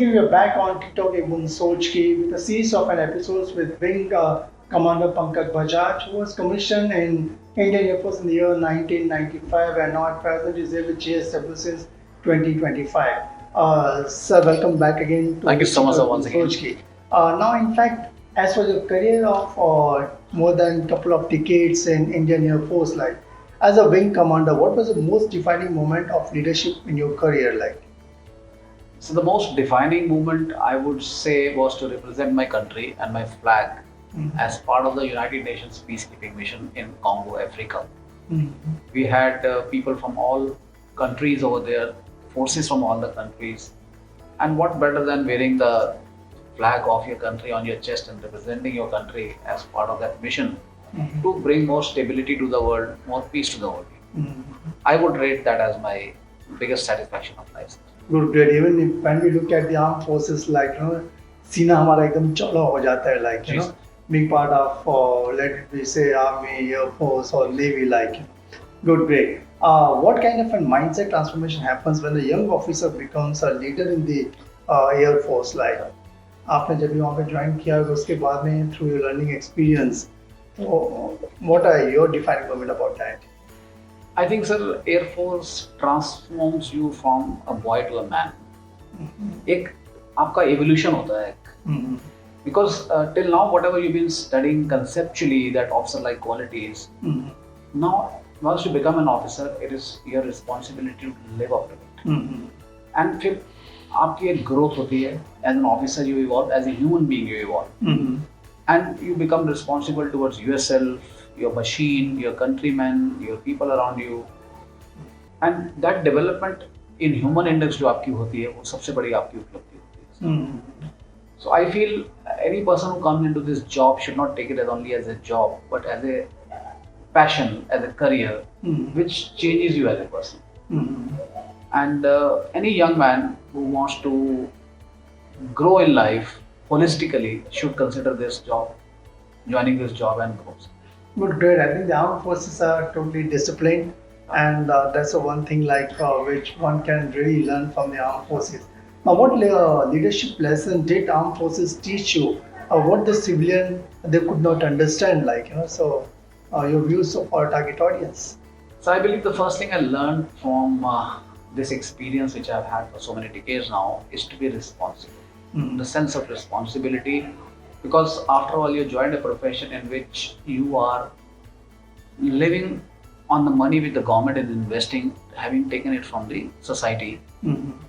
Basically, we are back on TikTok Boond Soch with a series of episodes with Wing Commander Pankaj Bajaj, who was commissioned in Indian Air Force in the year 1995 and now at present is there with GSW since 2025. Sir, welcome back again. Thank you so much once again. Now, in fact, as for your career of more than a couple of decades in Indian Air Force, like as a wing commander, what was the most defining moment of leadership in your career like? So the most defining moment I would say was to represent my country and my flag as part of the United Nations Peacekeeping Mission in Congo, Africa. We had people from all countries over there, forces from all the countries, and what better than wearing the flag of your country on your chest and representing your country as part of that mission to bring more stability to the world, more peace to the world. I would rate that as my biggest satisfaction of life. Good, great. Even if, when we look at the armed forces, like सीना हमारा एकदम चौड़ा हो जाता है, like being part of let it be say army, air force, or navy, like. Good, great. What kind of a mindset transformation happens when a young officer becomes a leader in the air force, like? आपने जब भी वहाँ पे join किया उसके बाद में through your learning experience, what are your defining moment about that? I think, sir, Air Force transforms you from a boy to a man. एक आपका evolution होता है. Because till now, whatever you've been studying conceptually, that officer-like qualities, now once you become an officer, it is your responsibility to live up to it. And फिर आपकी एक growth होती है. As an officer, you evolve. As a human being, you evolve. And you become responsible towards yourself, your machine, your countrymen, your people around you. And that development in human index जो आपकी होती है, वो सबसे बड़ी आपकी उपलब्धि होती है. So I feel any person who comes into this job should not take it as only as a job, but as a passion, as a career, which changes you as a person. And any young man who wants to grow in life holistically should consider this job, joining this job and grow. Good, great. I think the armed forces are totally disciplined, and that's the one thing like which one can really learn from the armed forces. Now, what leadership lesson did armed forces teach you? What the civilian they could not understand, like So, your views of our target audience. So, I believe the first thing I learned from this experience, which I've had for so many decades now, is to be responsible. The sense of responsibility, because after all, you joined a profession in which you are living on the money which the government is investing, having taken it from the society,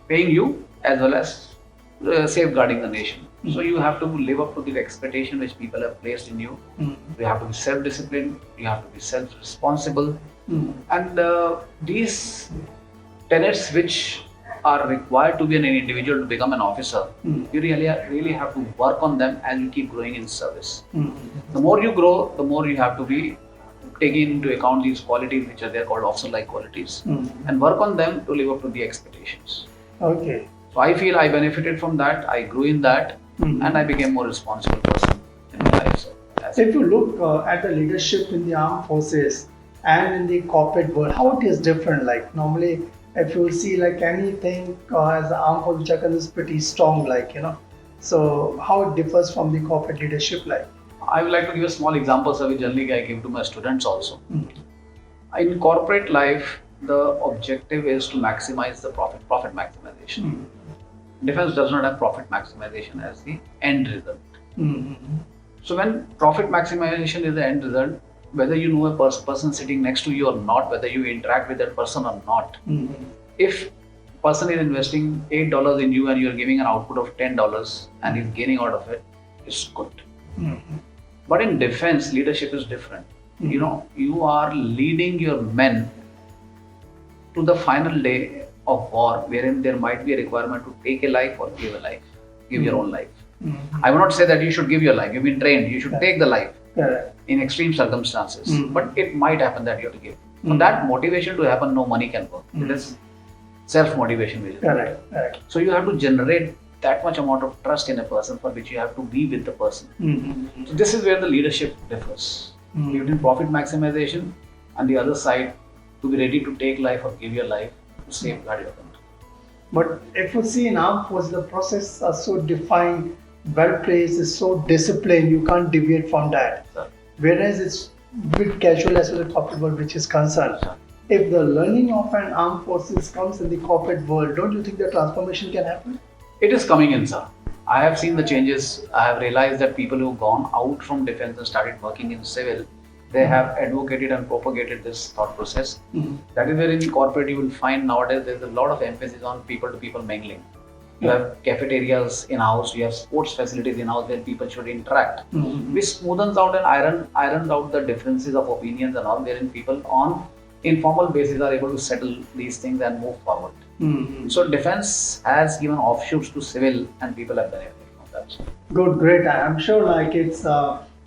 paying you as well as safeguarding the nation. So you have to live up to the expectation which people have placed in you. You have to be self-disciplined, you have to be self-responsible, and these tenets which are required to be an individual to become an officer, you really have to work on them as you keep growing in service. The more you grow, the more you have to be taking into account these qualities which are there called officer-like qualities, and work on them to live up to the expectations. Okay. So I feel I benefited from that, I grew in that, and I became a more responsible person in my life. So if you look at the leadership in the armed forces and in the corporate world, how it is different? Like normally, if you see like anything as the armed forces is pretty strong, like So how it differs from the corporate leadership, like? I would like to give a small example, sir, which generally I give to my students also. In corporate life, the objective is to maximize the profit maximization. Defense does not have profit maximization as the end result. So when profit maximization is the end result, whether you know a person sitting next to you or not, whether you interact with that person or not, if person is investing $8 in you and you are giving an output of $10 and he's gaining out of it, it's good. But in defense, leadership is different. You are leading your men to the final day of war, wherein there might be a requirement to take a life or give a life, give your own life. I will not say that you should give your life. You've been trained. You should take the life in extreme circumstances. But it might happen that you have to give. For that motivation to happen, no money can work. It is self-motivation. Correct. So you have to generate that much amount of trust in a person for which you have to be with the person. So this is where the leadership differs. Between profit maximization and the other side, to be ready to take life or give your life to safeguard your country. But if you see in armed forces, the process are so defined, well placed, is so disciplined, you can't deviate from that. Sir. Whereas it's bit casual as far as the corporate world which is concerned. Sir. If the learning of an armed forces comes in the corporate world, don't you think the transformation can happen? It is coming in, sir. I have seen the changes. I have realized that people who've gone out from defense and started working in civil, they have advocated and propagated this thought process. That is where in corporate you will find nowadays there's a lot of emphasis on people-to-people mingling. You have cafeterias in-house, you have sports facilities in-house where people should interact. Which smoothens out and irons out the differences of opinions and all, wherein people on informal basis are able to settle these things and move forward. So defense has given offshoots to civil and people have benefited from that. Good, great. I'm sure like it's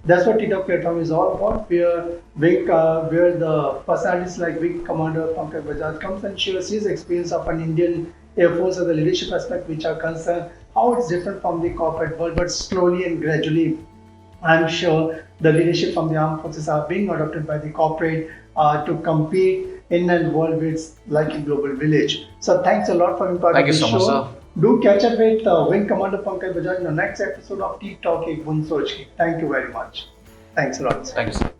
that's what TikTok platform is all about. Where the personalities like Wing Commander Pankaj Bajaj comes and shares his experience of an Indian Air Force and the leadership aspect which are concerned, how it's different from the corporate world, but slowly and gradually, I'm sure the leadership from the armed forces are being adopted by the corporate to compete in a world which is like a global village. So thanks a lot for being part Thank of you the so show. much, sir. Do catch up with Wing Commander Pankaj Bajaj in the next episode of Tea Talk Boond Soch. Thank you very much. Thanks a lot. Thank you, sir.